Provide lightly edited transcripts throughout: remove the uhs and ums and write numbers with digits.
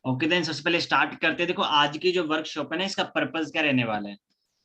Okay then सबसे पहले start करते हैं। देखो आज की जो वर्कशॉप है ना, इसका पर्पस क्या रहने वाला है।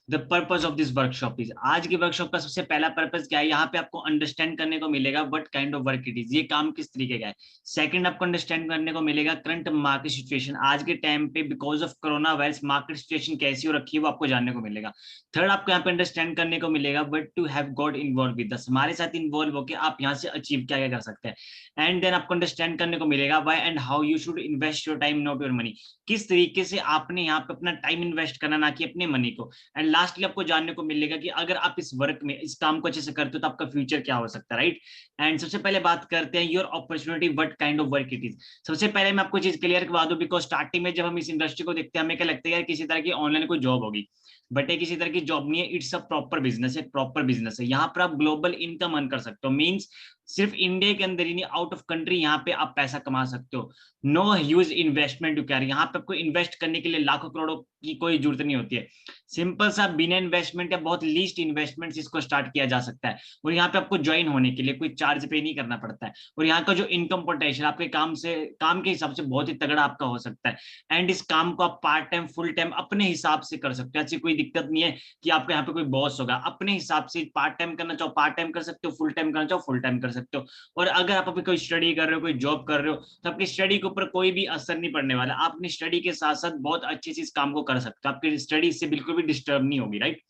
The purpose of this workshop is, आज की वर्कशॉप का सबसे पहला पर्पज क्या है, यहाँ पे आपको अंडरस्टैंड करने को मिलेगा what kind of work it is, ये काम किस तरीके का है। सेकंड, आपको अंडरस्टैंड करने को मिलेगा करंट मार्केट सिचुएशन, आज के टाइम पे because of corona virus market situation कैसी हो रखी है वो आपको जानने को मिलेगा। थर्ड, आपको यहाँ पे अंडरस्टैंड करने को मिलेगा what to have got involve with us, हमारे साथ इन्वॉल्व होकर आप यहाँ से अचीव क्या क्या कर सकते हैं। एंड देन आपको अंडरस्टैंड करने को मिलेगा why and how you should invest your time not your money, किस तरीके से आपने यहाँ पे अपना टाइम इन्वेस्ट करना ना कि अपने मनी को। एंड लास्टली आपको जानने को मिलेगा कि अगर आप इस वर्क में इस काम को अच्छे से करते हो तो आपका फ्यूचर क्या हो सकता है, राइट। एंड सबसे पहले बात करते हैं your opportunity what kind of work it is. सबसे पहले मैं आपको चीज क्लियर करवा दूं, बिकॉज स्टार्टिंग में जब हम इस इंडस्ट्री को देखते हैं हमें क्या लगता है यार किसी तरह की ऑनलाइन कोई जॉब होगी, बट ये किसी तरह की जॉब नहीं है, इट्स अ प्रॉपर बिजनेस, एक प्रॉपर बिजनेस है। यहाँ पर आप ग्लोबल इनकम अर्न कर सकते हो, मींस सिर्फ इंडिया के अंदर ही नहीं, आउट ऑफ कंट्री यहाँ पे आप पैसा कमा सकते हो। No huge investment to carry, यहाँ पे आपको इन्वेस्ट करने के लिए लाखों करोड़ों की कोई जरूरत नहीं होती है। सिंपल सा बिना इन्वेस्टमेंट या बहुत लीस्ट इन्वेस्टमेंट से इसको स्टार्ट किया जा सकता है। और यहाँ पे आपको ज्वाइन होने के लिए कोई चार्ज पे नहीं करना पड़ता है। और यहाँ का जो इनकम पोटेंशियल आपके काम के हिसाब से बहुत ही तगड़ा आपका हो सकता है। एंड इस काम को आप पार्ट टाइम फुल टाइम अपने हिसाब से कर सकते हो, ऐसी कोई दिक्कत नहीं है कि आपके यहाँ पे कोई बॉस होगा। अपने हिसाब से पार्ट टाइम करना चाहो पार्ट टाइम कर सकते हो, फुल टाइम करना चाहो फुल टाइम कर सकते हो। और अगर आप अभी कोई स्टडी कर रहे हो, कोई जॉब कर रहे हो, तो आपकी स्टडी के ऊपर कोई भी असर नहीं पड़ने वाला। आप अपनी स्टडी के साथ साथ बहुत अच्छे से इस काम को कर सकते हो, आपकी स्टडी इससे बिल्कुल भी डिस्टर्ब नहीं होगी, राइट।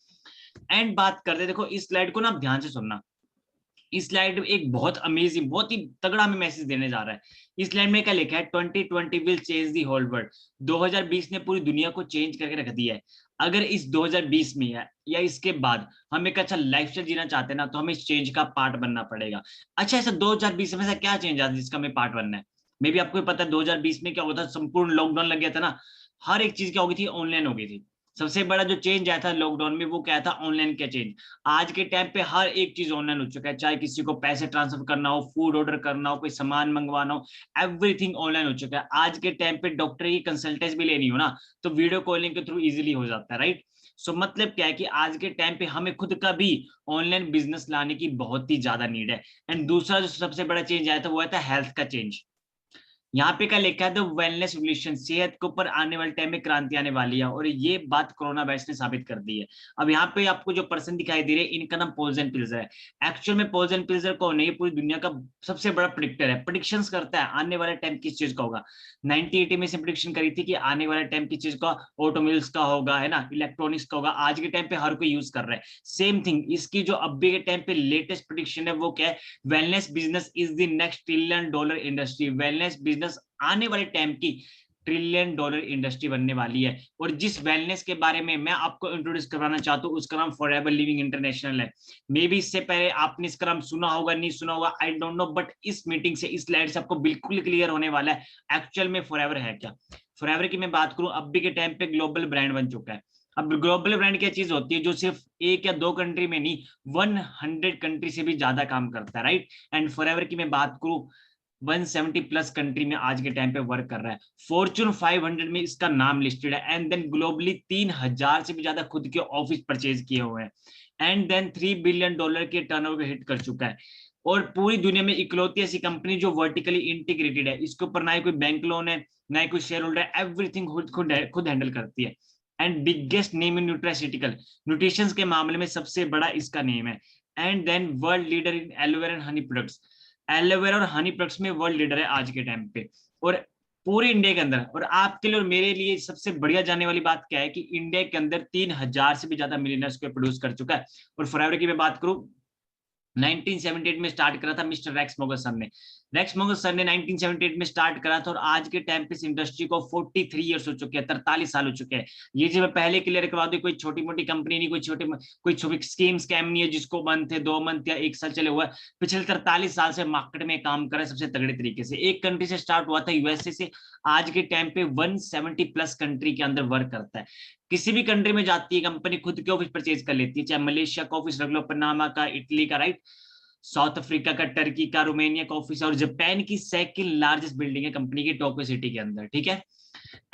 एंड बात करते, देखो इस स्लाइड को ना आप ध्यान से सुनना। इस स्लाइड में एक बहुत अमेजिंग, बहुत ही तगड़ा हमें मैसेज देने जा रहा है। इस स्लाइड में क्या लिखा है, 2020 will change the whole world. 2020 ने पूरी दुनिया को चेंज करके रख दिया है। अगर इस 2020 में है या इसके बाद हम एक अच्छा लाइफस्टाइल जीना चाहते हैं ना, तो हमें इस चेंज का पार्ट बनना पड़ेगा। अच्छा, ऐसा 2020 में ऐसा क्या चेंज आता है जिसका हमें पार्ट बनना है। मे बी आपको पता है 2020 में क्या हुआ था, संपूर्ण लॉकडाउन लग गया था ना। हर एक चीज क्या हो गई थी, ऑनलाइन हो गई थी। सबसे बड़ा जो चेंज आया था लॉकडाउन में वो क्या था, ऑनलाइन का चेंज। आज के टाइम पे हर एक चीज ऑनलाइन हो चुका है, चाहे किसी को पैसे ट्रांसफर करना हो, फूड ऑर्डर करना हो, कोई सामान मंगवाना हो, एवरीथिंग ऑनलाइन हो चुका है। आज के टाइम पे डॉक्टर की कंसल्टेंसी भी लेनी हो ना, तो वीडियो कॉलिंग के थ्रू इजीली हो जाता है, राइट। सो मतलब क्या है कि आज के टाइम पे हमें खुद का भी ऑनलाइन बिजनेस लाने की बहुत ही ज्यादा नीड है। एंड दूसरा जो सबसे बड़ा चेंज आया था वो आया था हेल्थ का चेंज। यहाँ पे क्या लिखा है, द वेलनेस रिवोल्यूशन, सेहत के ऊपर आने वाले टाइम में क्रांति आने वाली है। और ये बात कोरोना वायरस ने साबित कर दी है। अब यहाँ पे आपको जो पर्सन दिखाई दे रहे हैं इनका नाम पॉल्स एंड पिल्जर है। एक्चुअल में पॉल्स एंड पिल्जर कौन है, ये पूरी दुनिया का सबसे बड़ा प्रिडिक्टर है, प्रिडिक्शंस करता है आने वाले टाइम किस चीज का होगा। 1980 में से प्रिडिक्शन करी थी कि आने वाले टाइम किस चीज का, ऑटोमोबाइल्स का होगा, है ना, इलेक्ट्रॉनिक्स का होगा। आज के टाइम पे हर कोई यूज कर रहा है सेम थिंग। इसकी जो अभी के टाइम पे लेटेस्ट प्रिडिक्शन है वो क्या है, wellness business is the next $1 trillion industry. Wellness business आने वाले टाइम की $1 ट्रिलियन इंडस्ट्री बनने वाली है। और जिस वेलनेस के बारे में मैं आपको इंट्रोड्यूस करवाना चाहता हूँ उसका नाम फॉरएवर लिविंग इंटरनेशनल है। मे बी इससे पहले आपने इसका नाम सुना होगा, नहीं सुना होगा, आई डोंट नो, बट इस मीटिंग से, इस स्लाइड से आपको बिल्कुल क्लियर होने वाला है एक्चुअल में फॉरएवर है क्या। फॉरएवर की मैं बात करूं, अभी के टाइम पे ग्लोबल ब्रांड बन चुका है। अब ग्लोबल ब्रांड क्या चीज होती है, जो सिर्फ एक या दो कंट्री में नहीं, 100 कंट्री से भी ज्यादा काम करता है, राइट। एंड फॉरएवर की मैं बात करूं, 170 प्लस कंट्री में आज के टाइम पे वर्क कर रहा है। फॉर्च्यून 500 में इसका नाम लिस्टेड है। एंड देन ग्लोबली 3000 से भी ज्यादा खुद के ऑफिस परचेज किए हुए हैं। एंड देन $3 बिलियन के टर्नओवर हिट कर चुका है। और पूरी दुनिया में इकलौती ऐसी कंपनी जो वर्टिकली इंटीग्रेटेड है, इसके ऊपर ना ही कोई बैंक लोन है, ना ही कोई शेयर होल्डर है, एवरीथिंग खुद हैंडल करती है। And biggest name in nutraceutical, nutrition के मामले में सबसे बड़ा इसका नेम है। And then world leader in aloe vera and honey products, aloe vera और हनी प्रोडक्ट्स में वर्ल्ड लीडर है आज के टाइम पे। और पूरे इंडिया के अंदर, और आपके लिए और मेरे लिए सबसे बढ़िया जाने वाली बात क्या है कि इंडिया के अंदर 3000 से भी ज्यादा मिलियनर्स को प्रोड्यूस कर चुका है। और फॉरएवर की मैं बात करूं, 1978 में स्टार्ट करा था मिस्टर रेक्स मॉगसन ने। रेक्स मॉगसन ने 1978 में स्टार्ट करा था और आज के टाइम पे इस इंडस्ट्री को 43 ईयर्स हो चुके हैं, 43 साल हो चुके हैं। ये जो मैं पहले क्लियर करवा दूं, कोई छोटी मोटी कंपनी नहीं, कोई छोटी स्कीम स्कैम नहीं है जिसको मंथ है, 2 मंथ या 1 साल चले हुआ है। पिछले 43 साल से मार्केट में काम कर रहा है सबसे तगड़े तरीके से। एक कंट्री से स्टार्ट हुआ था, यूएसए से, आज के टाइम पे 170 प्लस कंट्री के अंदर वर्क करता है। किसी भी कंट्री में जाती है कंपनी, खुद के ऑफिस परचेज कर लेती है, चाहे मलेशिया का ऑफिस रख लो, पनामा का, इटली का, राइट, साउथ अफ्रीका का, टर्की का, रोमानिया का ऑफिस, और जापान की सेकंड लार्जेस्ट बिल्डिंग है कंपनी की टोक्यो सिटी के अंदर, ठीक है।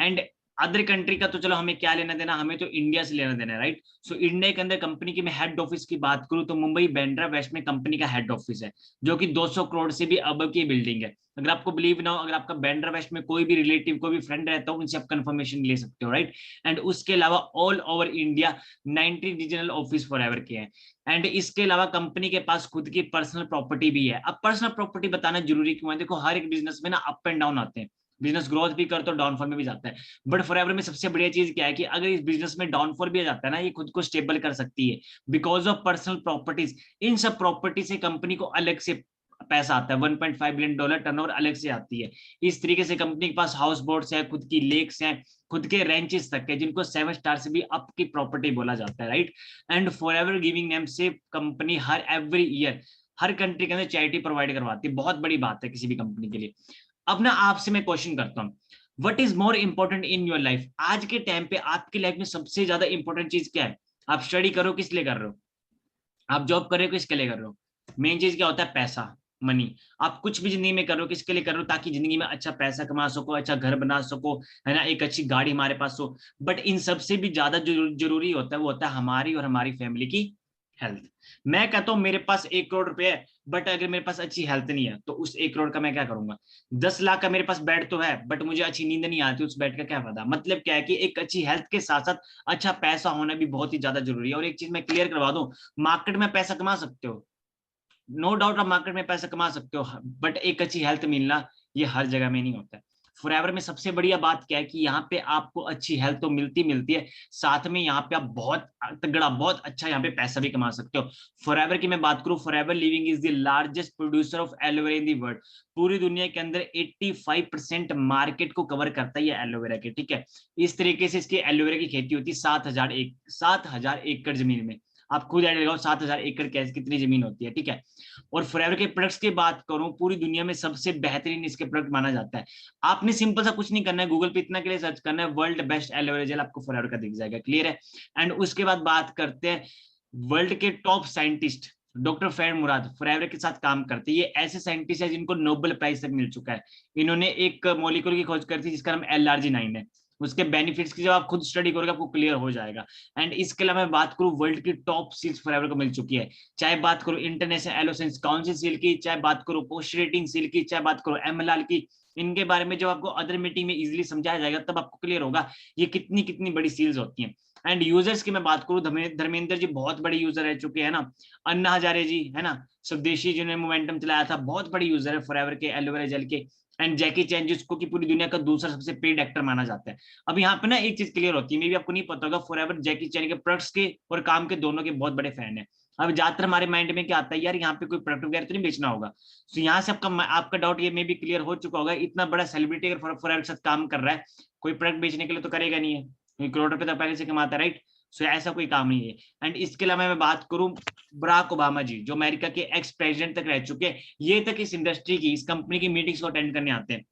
एंड अदर कंट्री का तो चलो हमें क्या लेना देना, हमें तो इंडिया से लेना देना है, राइट। सो इंडिया के अंदर कंपनी की मैं हेड ऑफिस की बात करूं तो मुंबई बांद्रा वेस्ट में कंपनी का हेड ऑफिस है, जो कि 200 करोड़ से भी अब की बिल्डिंग है। अगर आपको बिलीव ना हो, अगर आपका बांद्रा वेस्ट में कोई भी रिलेटिव, कोई भी फ्रेंड रहता हो, उनसे आप कंफर्मेशन ले सकते हो, राइट। एंड उसके अलावा all over India 90 regional office forever के हैं। एंड इसके अलावा कंपनी के पास खुद की पर्सनल प्रॉपर्टी भी है। अब पर्सनल प्रॉपर्टी बताना जरूरी क्यों है? देखो हर एक बिजनेस में ना अप एंड डाउन आते हैं, बिजनेस ग्रोथ भी कर तो डाउनफॉल में भी जाता है। बट फॉरएवर में सबसे बढ़िया चीज क्या है कि अगर इस बिजनेस में डाउनफॉल भी आ जाता है ना, ये खुद को स्टेबल कर सकती है बिकॉज ऑफ पर्सनल प्रॉपर्टीज। इन सब प्रॉपर्टी से कंपनी को अलग से पैसा आता है, $1.5 बिलियन टर्नओवर अलग से आती है। इस तरीके से कंपनी के पास हाउस बोट्स है, खुद की लेक्स हैं, खुद के रेंचेस तक है, जिनको 7 स्टार से भी अप की प्रॉपर्टी बोला जाता है, right. And forever giving name से कंपनी हर एवरी ईयर हर कंट्री के अंदर चैरिटी प्रोवाइड करवाती है। बहुत बड़ी बात है किसी भी कंपनी के लिए। अब ना आपसे मैं क्वेश्चन करता हूँ, what is more important in your life? आज के टाइम पे आपकी लाइफ में सबसे ज्यादा इंपॉर्टेंट चीज क्या है? आप स्टडी करो किस लिए कर रहे हो? आप जॉब कर रहे हो किसके लिए कर रहे हो? मेन चीज क्या होता है? पैसा, मनी। आप कुछ भी जिंदगी में कर रहे हो किसके लिए कर रहे हो? ताकि जिंदगी में अच्छा पैसा कमा सको, अच्छा घर बना सको, है ना, एक अच्छी गाड़ी हमारे पास हो। बट इन सबसे भी ज्यादा जो जरूरी होता है वो होता है हमारी और हमारी फैमिली की हेल्थ। मैं कहता हूँ मेरे पास 1 करोड़ रुपए है, बट अगर मेरे पास अच्छी हेल्थ नहीं है तो उस 1 करोड़ का मैं क्या करूंगा? 10 लाख का मेरे पास बेड तो है, बट मुझे अच्छी नींद नहीं आती, उस बेड का क्या फायदा? मतलब क्या है कि एक अच्छी हेल्थ के साथ साथ अच्छा पैसा होना भी बहुत ही ज्यादा जरूरी है। और एक चीज मैं क्लियर करवा दूं, मार्केट में पैसा कमा सकते हो, नो डाउट आप मार्केट में पैसा कमा सकते हो, बट एक अच्छी हेल्थ मिलना ये हर जगह में नहीं होता है। फॉरएवर में सबसे बढ़िया बात क्या है कि यहाँ पे आपको अच्छी हेल्थ तो मिलती मिलती है, साथ में यहाँ पे आप बहुत तगड़ा, बहुत अच्छा यहाँ पे पैसा भी कमा सकते हो। फॉरएवर की मैं बात करूँ, forever living is the largest producer of aloe vera in the world. पूरी दुनिया के अंदर 85% मार्केट को कवर करता है ये एलोवेरा के, ठीक है। इस तरीके से इसकी एलोवेरा की खेती होती है 7,000 एकड़ जमीन में। आप खुद आइडिया लगाओ 7,000 एकड़ कैसे कितनी जमीन होती है, ठीक है। और फॉरएवर के प्रोडक्ट्स की बात करूं, पूरी दुनिया में सबसे बेहतरीन इसके प्रोडक्ट माना जाता है। आपने सिंपल सा कुछ नहीं करना है, गूगल पे इतना के लिए सर्च करना है वर्ल्ड बेस्ट एलोवेरा जेल, आपको फॉरएवर का दिख जाएगा, क्लियर है। एंड उसके बाद बात करते हैं वर्ल्ड के टॉप साइंटिस्ट, डॉक्टर फैड मुराद फॉरएवर के साथ काम करते हैं। ये ऐसे साइंटिस्ट है जिनको नोबेल प्राइज तक मिल चुका है। इन्होंने एक मॉलिक्यूल की खोज करी थी जिसका नाम LRG9 है। उसके बेनिफिट्स की जब आप खुद स्टडी करोगे आपको क्लियर हो जाएगा। एंड इसके अलावा मैं बात करूं, वर्ल्ड की टॉप सील्स फॉरएवर को मिल चुकी है। चाहे बात करो इंटरनेशनल एलोसेंस काउंसिल सील की, चाहे बात करो पोस्ट रेटिंग सील की, चाहे बात करो MLR की। इनके बारे में जब आपको अदर मीटिंग में इजीली समझाया जाएगा तब आपको क्लियर होगा ये कितनी कितनी बड़ी सील्स होती हैं। एंड यूजर्स की मैं बात करूं, धर्मेंद्र जी बहुत बड़े यूजर रह चुके हैं ना, अन्ना हजारे जी है ना, स्वदेशी जिन्होंने मोमेंटम चलाया था, बहुत बड़ी यूजर है फॉरएवर के एलोवेरा जेल के। एंड जैकी चैन जिसको कि पूरी दुनिया का दूसरा सबसे पेड एक्टर माना जाता है। अब यहाँ पे ना एक चीज क्लियर होती है, मे भी आपको नहीं पता होगा, फॉरएवर जैकी चैन के प्रोडक्ट्स के और काम के दोनों के बहुत बड़े फैन है। अब ज्यादातर हमारे माइंड में क्या आता है, यार यहाँ पे कोई प्रोडक्ट वगैरह तो नहीं बेचना होगा। तो यहाँ से आपका आपका डाउट ये मे भी क्लियर हो चुका होगा, इतना बड़ा सेलिब्रिटी अगर फॉरएवर के साथ काम कर रहा है, कोई प्रोडक्ट बेचने के लिए तो करेगा नहीं है, क्योंकि करोड़ रुपए तो पहले से कमाता है, राइट। सो ऐसा कोई काम नहीं है। एंड इसके अलावा मैं बात करूं, बराक ओबामा जी जो अमेरिका के एक्स प्रेसिडेंट तक रह चुके हैं, ये तक इस इंडस्ट्री की, इस कंपनी की मीटिंग्स को अटेंड करने आते हैं।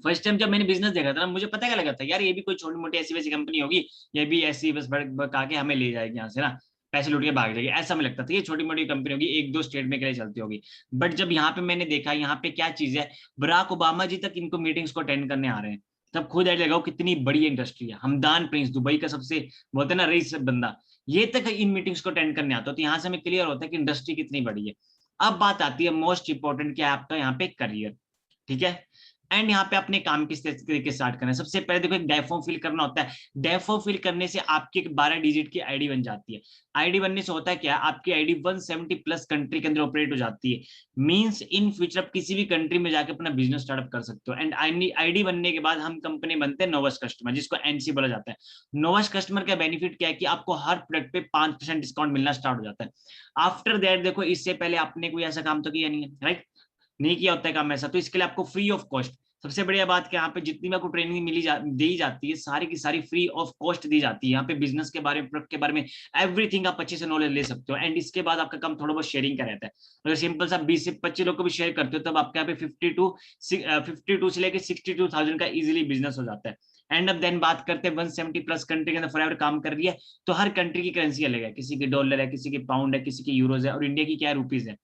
फर्स्ट टाइम जब मैंने बिजनेस देखा था ना, मुझे पता क्या लगा था, यार ये भी कोई छोटी मोटी ऐसी वैसी कंपनी होगी, ये भी ऐसी बस बका के हमें ले जाएगी यहाँ से ना, पैसे लूट के भाग जाएगी, ऐसा मैं लगता था ये छोटी मोटी कंपनी होगी, एक दो स्टेट में के लिए चलती होगी। बट जब यहाँ पे मैंने देखा यहाँ पे क्या चीज है, बराक ओबामा जी तक इनको मीटिंग्स को अटेंड करने आ रहे हैं, तब खुद आइडिया लगाओ कितनी बड़ी इंडस्ट्री है। हमदान प्रिंस दुबई का सबसे बोलते हैं ना रईस बंदा, ये तक इन मीटिंग्स को अटेंड करने आता है। तो यहाँ से हमें क्लियर होता है कि इंडस्ट्री कितनी बड़ी है। अब बात आती है मोस्ट इंपॉर्टेंट, क्या है आपका यहाँ पे करियर, ठीक है। एंड यहाँ पे अपने काम किस तरीके से स्टार्ट करना है, सबसे पहले देखो एक डायफॉर्म फिल करना होता है। डायफॉर्म फिल करने से आपकी एक 12 डिजिट की आईडी बन जाती है। आईडी बनने से होता है क्या, आपकी आईडी 170 प्लस कंट्री के अंदर ऑपरेट हो जाती है। मींस इन फ्यूचर आप किसी भी कंट्री में जाकर अपना बिजनेस स्टार्टअप कर सकते हो। एंड आईडी बनने के बाद हम कंपनी बनते हैं नोवस कस्टमर, जिसको NC बोला जाता है। नोवस कस्टमर का बेनिफिट क्या है कि आपको हर प्रोडक्ट पे 5% डिस्काउंट मिलना स्टार्ट हो जाता है। आफ्टर दैट देखो, इससे पहले आपने कोई ऐसा काम तो किया नहीं है, राइट, नहीं किया होता है काम ऐसा, तो इसके लिए आपको फ्री ऑफ कॉस्ट, सबसे बढ़िया बात कि यहाँ पे जितनी भी आपको ट्रेनिंग दी जाती है सारी की सारी फ्री ऑफ कॉस्ट दी जाती है। यहाँ पे बिजनेस के बारे में, प्रोडक्ट के बारे में एवरीथिंग आप अच्छे से नॉलेज ले सकते हो। एंड इसके बाद आपका काम थोड़ा बहुत शेयरिंग का रहता है। अगर सिंपल सा 20 से 25 लोग को भी शेयर करते हो तब आपके यहाँ पे 52 से लेकर 62,000 का इजिली बिजनेस हो जाता है। एंड अब देन बात करते हैं 170 प्लस कंट्री के अंदर फॉरएवर काम कर रही है, तो हर कंट्री की करेंसी अलग है, किसी की डॉलर है, किसी की पाउंड है, किसी की यूरोज है, और इंडिया की क्या रुपीज है।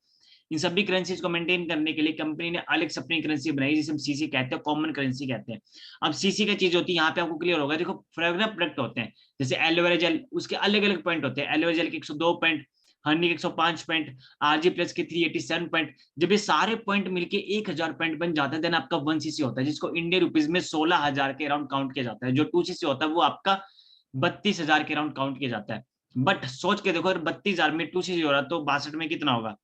इन सभी करेंसीज को मेंटेन करने के लिए कंपनी ने अलग से अपनी करेंसी बनाई जिसे हम सीसी कहते हैं, कॉमन करेंसी कहते हैं। अब सीसी का चीज होती है, यहाँ पे आपको क्लियर होगा, देखो फ्रेगरेंस प्रोडक्ट होते हैं जैसे एलोवेरा जेल, उसके अलग अलग पॉइंट होते हैं, एलोवेरा जेल के 102 पॉइंट, हनी के 105 पॉइंट, आरजी प्लस के 387 पॉइंट। जब ये सारे पॉइंट मिलके 1000 पॉइंट बन जाता है, देन आपका 1 सीसी होता है, जिसको इंडियन रुपीज में 16,000 के अराउंड काउंट किया जाता है। जो 2 सीसी होता है वो आपका 32,000 के अराउंड काउंट किया जाता है। बट सोच के देखो, अगर 32,000 में 2 सीसी हो रहा तो 62 में कितना होगा,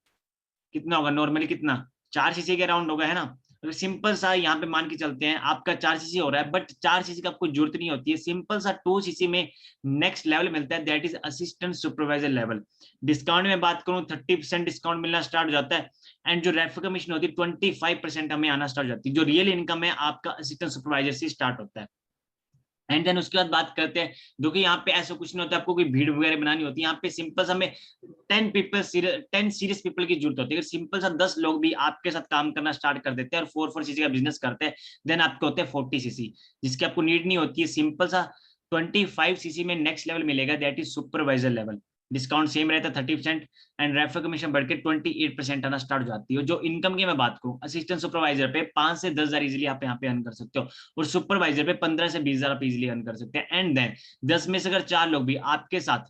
कितना होगा नॉर्मली, कितना 4 सीसी के अराउंड होगा, है ना। तो सिंपल सा यहाँ पे मान के चलते हैं आपका 4 सीसी हो रहा है, बट 4 सीसी का आपको जरूरत नहीं होती है, सिंपल सा 2 सीसी में नेक्स्ट लेवल मिलता है, that is assistant supervisor level. Discount में बात करूं 30% डिस्काउंट मिलना स्टार्ट हो जाता है, एंड जो रेफर कमीशन होती है 25% हमें आना स्टार्ट हो जाती है। जो रियल इनकम है आपका असिस्टेंट सुपरवाइजर से स्टार्ट होता है। एंड देन उसके बाद बात करते हैं, जो कि यहाँ पे ऐसा कुछ नहीं होता आपको कोई भीड़ वगैरह बनानी होती है, यहाँ पे सिंपल सा हमें 10 सीरियस पीपल की जरूरत होती है। सिंपल सा 10 लोग भी आपके साथ काम करना स्टार्ट कर देते हैं और 4 सीसी का बिजनेस करते हैं, देन आपके होते हैं 40 सीसी, जिसकी आपको नीड नहीं होती है। सिंपल सा 25 सीसी में नेक्स्ट लेवल मिलेगा, that is supervisor level. Discount same रहता है 30%, एंड रेफर कमीशन बढ़ के 28% आना स्टार्ट हो जाती है। जो इनकम की मैं बात करूं, असिस्टेंट सुपरवाइजर पे 5 से 10,000 इजिली आप यहाँ पे अर्न कर सकते हो, और सुपरवाइजर पे 15 से 20,000 आप इजिली अर्न कर सकते हैं। एंड देन 10 में से अगर 4 लोग भी आपके साथ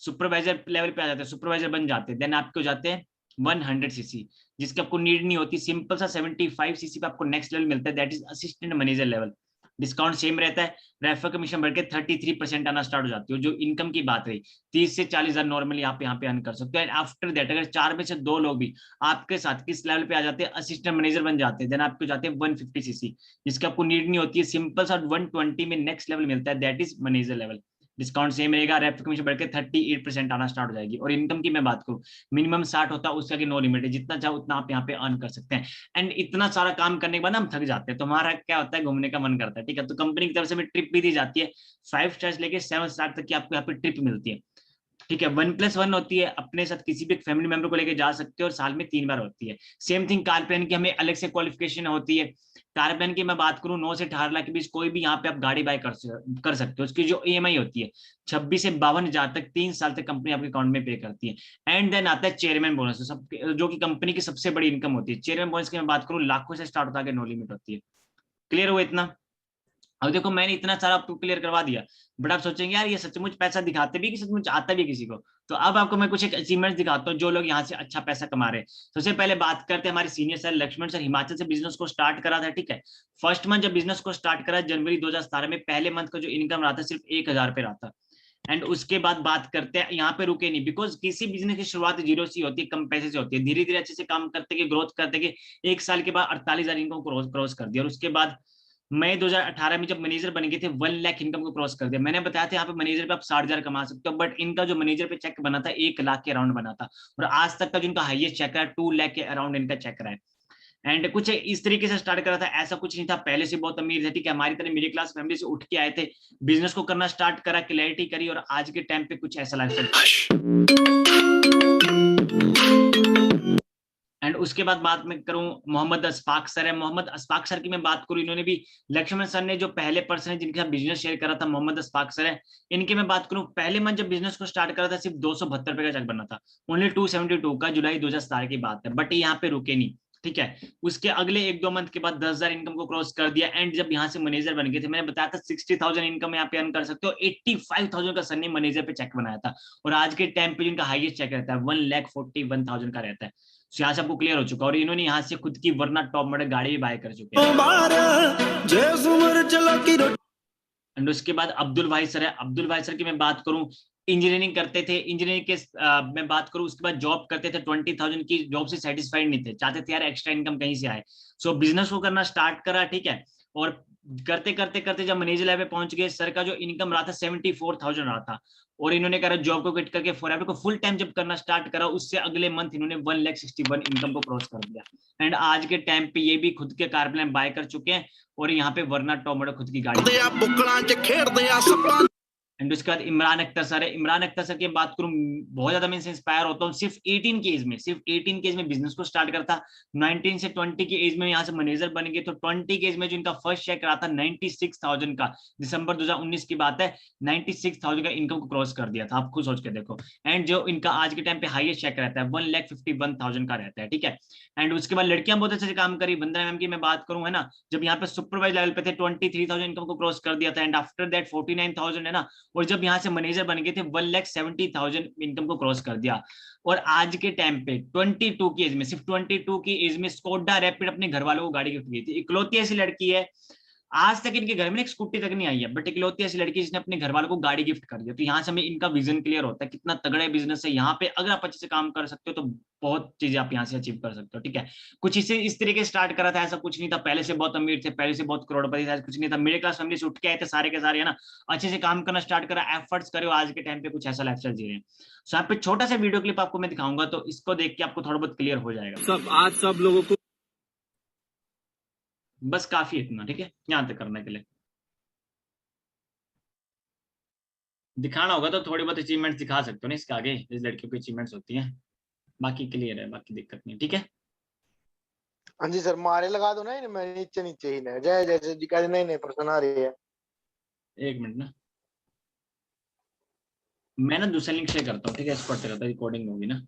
सुपरवाइजर लेवल पे आ जाते हैं, सुपरवाइजर बन जाते हैं, देन आपके हो जाते हैं 100 सीसी, जिसकी आपको नीड नहीं होती। सिंपल सा 75 सीसी पे आपको नेक्स्ट लेवल मिलता है, that is assistant manager level. Discount same रहता है, रेफर कमीशन बढ़ के 33% आना स्टार्ट हो जाती है। जो इनकम की बात रही 30 से 40,000 नॉर्मली आप यहाँ पे अर्न कर सकते हो। एंड आफ्टर दैट अगर 4 में से 2 लोग भी आपके साथ किस लेवल पे आ जाते हैं, असिस्टेंट मैनेजर बन जाते हैं, देन आपको जाते हैं 150 सीसी, जिसकी आपको नीड नहीं होती है। सिंपल सा 120 में नेक्स्ट लेवल मिलता है, that is manager level. Discount same रहेगा, रेफर कमीशन बढ़ के 38% आना स्टार्ट हो जाएगी। और इनकम की मैं बात करूं, मिनिमम 60 होता है, उसके आगे नो लिमिट है, जितना चाहो उतना आप यहाँ पे अर्न कर सकते हैं। एंड इतना सारा काम करने के बाद हम थक जाते हैं, तो हमारा क्या होता है, घूमने का मन करता है, ठीक है। तो कंपनी की तरफ से हमें ट्रिप भी दी जाती है, 5 स्टार्स लेके 7 स्टार तक की आपको यहाँ पे ट्रिप मिलती है, ठीक है। 1+1 होती है, अपने साथ किसी भी फैमिली मेंबर को लेके जा सकते हो, और साल में 3 बार होती है। सेम थिंग कार प्लान की हमें अलग से क्वालिफिकेशन होती है। कार प्लान की मैं बात करूं 9 से 18 लाख के बीच कोई भी यहाँ पे आप गाड़ी बाय कर सकते हो। उसकी जो ईएमआई होती है 26 से 52,000 तक 3 साल तक कंपनी आपके अकाउंट में पे करती है। एंड देन आता है चेयरमैन बोनस, जो कि कंपनी की सबसे बड़ी इनकम होती है। चेयरमैन बोनस की मैं बात करूं लाखों से स्टार्ट होता है, नो लिमिट होती है। क्लियर हुआ इतना? अब देखो मैंने इतना सारा आपको क्लियर करवा दिया, बट आप सोचेंगे यार ये सचमुच पैसा दिखाते भी कि सचमुच आता भी किसी को। तो अब आपको मैं कुछ एक अचीवमेंट दिखाता हूँ जो लोग यहाँ से अच्छा पैसा कमा रहे हैं। सबसे पहले बात करते हैं हमारे senior sir Laxman sir, Himachal से बिजनेस को स्टार्ट करा था, ठीक है। फर्स्ट मंथ जब बिजनेस को स्टार्ट करा जनवरी 2017 में, पहले मंथ का जो इनकम रहा था सिर्फ 1,000 पे रहा था। एंड उसके बाद बात करते हैं, यहाँ पे रुके नहीं, बिकॉज किसी बिजनेस की शुरुआत 0 से होती है, कम पैसे से होती है। धीरे धीरे अच्छे से काम करते के ग्रोथ करते के 1 साल के बाद 48,000 इनकम क्रॉस कर दिया। और उसके बाद मई 2018 में जब मैनेजर बन गए थे 1 लाख इनकम को क्रॉस कर दिया। मैंने बताया था यहाँ पे मैनेजर पे आप 60,000 कमा सकते हो, बट इनका जो मैनेजर पे चेक बना था 1 लाख के अराउंड बना था, और आज तक का जो इनका हाईएस्ट चेक रहा है 2 लाख के अराउंड इनका चेक रहा है। एंड कुछ इस तरीके से स्टार्ट करा था, ऐसा कुछ नहीं था, पहले से बहुत अमीर थे, ठीक है। हमारी तरह मिडिल क्लास फैमिली से उठ के आए थे, बिजनेस को करना स्टार्ट करा, क्लैरिटी करी, और आज के टाइम पे कुछ ऐसा लाइफ। एंड उसके बाद बात मैं करूं मोहम्मद अशफाक सर है। मोहम्मद अशफाक सर की मैं बात करूं, इन्होंने भी लक्ष्मण सर ने जो पहले पर्सन है जिनके साथ बिजनेस शेयर करा था, मोहम्मद अशफाक सर है। इनकी मैं बात करूं, पहले मंथ जब बिजनेस को स्टार्ट करा था सिर्फ 272 रुपए का चेक बना था, ओनली 272 का, जुलाई 2017 की बात है। बट यहाँ पे रुके नहीं, ठीक है। उसके अगले 1-2 मंथ के बाद 10,000 इनकम को क्रॉस कर दिया। एंड जब यहाँ से मैनेजर बन गए थे, मैंने बताया था 60,000 इनकम यहाँ पे अर्न कर सकते हो। 85,000 का सर ने मैनेजर पे चेक बनाया था, और आज के टाइम पे जिनका हाईएस्ट चेक रहता है 1,41,000 का रहता है। यहाँ से आपको क्लियर हो चुका, और इन्होंने यहाँ से खुद की वरना टॉप मॉडल गाड़ी भी बाय कर चुके हैं। एंड उसके बाद अब्दुल भाई सर है। अब्दुल भाई सर की मैं बात करूं, इंजीनियरिंग करते थे, इंजीनियरिंग के मैं बात करूं, उसके बाद जॉब करते थे, 20,000 की जॉब से सेटिस्फाइड नहीं थे, चाहते थे यार एक्स्ट्रा इनकम कहीं से आए। सो बिजनेस को करना स्टार्ट करा, ठीक है। और करते करते करते जब मैनेजर लेवल पे पहुंच गए, सर का जो इनकम रहा था 74,000 रहा था, और इन्होंने करा जॉब को क्विट करके फॉरएवर को फुल टाइम जब करना स्टार्ट करा, उससे अगले मंथ इन्होंने 1,61,000 इनकम को क्रॉस कर दिया। एंड आज के टाइम पे ये भी खुद के कार प्लान बाय कर चुके हैं, और यहाँ पे वरना टॉप मॉडल खुद की गाड़ी। एंड उसके बाद इमरान अख्तर सर है। इमरान अख्तर सर की बात करूं, बहुत ज्यादा मैं इनसे इंस्पायर होता हूँ। सिर्फ 18 की एज में, सिर्फ 18 की एज में बिजनेस को स्टार्ट करता। 19 से 20 की एज में यहाँ से मैनेजर बन गए। तो 20 की एज में जो इनका फर्स्ट शेयर करा था 96,000 का, दिसंबर 2019 की बात है, 96,000 का इनकम को क्रॉस कर दिया था। आप खुद सोच के देखो। एंड जो इनका आज के टाइम पे हाईएस्ट चेक रहता है 1,51,000 का रहता है, ठीक है। एंड उसके बाद लड़कियां बहुत अच्छे से काम करी। वंदना मैम की मैं बात करूं, है ना, जब यहाँ पे सुपरवाइज लेवल पे थे 23,000 इनकम को क्रॉस कर दिया था। एंड आफ्टर दैट 49,000, है ना, और जब यहाँ से मैनेजर बन गए थे 1,70,000 इनकम को क्रॉस कर दिया। और आज के टाइम पे 22 की एज में, सिर्फ 22 की एज में स्कोडा रैपिड अपने घर वालों को गाड़ी गिफ्ट की थी। इकलौती ऐसी लड़की है, आज तक इनके घर में एक स्कूटी तक नहीं आई है, बट इकलौती ऐसी लड़की जिसने अपने घर वालों को गाड़ी गिफ्ट कर दिया। तो यहाँ से हमें इनका विजन क्लियर होता है कितना तगड़ा बिजनेस है। यहाँ पे अगर आप अच्छे से काम कर सकते हो तो बहुत चीजें आप यहाँ से अचीव कर सकते हो, ठीक है। कुछ इसे इस तरीके से स्टार्ट करा था, ऐसा कुछ नहीं था। पहले से बहुत अमीर थे, पहले से बहुत करोड़पति थे, कुछ नहीं था। मिडिल क्लास फैमिली से उठ के आए थे सारे के सारे, है ना। अच्छे से काम करना स्टार्ट करा, एफर्ट्स करे, आज के टाइम पे कुछ ऐसा लाइफस्टाइल जी रहे हैं। सो यहाँ पे छोटा सा वीडियो क्लिप आपको मैं दिखाऊंगा, तो इसको देख के आपको थोड़ा बहुत क्लियर हो जाएगा। सब लोगों को बस काफी इतना, ठीक है, यहाँ तक करने के लिए। दिखाना होगा तो थोड़ी बहुत अचीवमेंट्स दिखा सकते हो ना इसके आगे, इस लड़कियों की अचीवमेंट्स होती हैं। बाकी क्लियर है, बाकी दिक्कत नहीं, ठीक है। हाँ जी सर, मारे लगा दो ना इनमें, नीचे नीचे ही ना जय जैसे दिखा नहीं नहीं पर्सन आ रही है। एक मिनट ना, मैं ना दूसरा लिंक शेयर करता हूँ, ठीक है, इसको करते रहता, रिकॉर्डिंग होगी ना।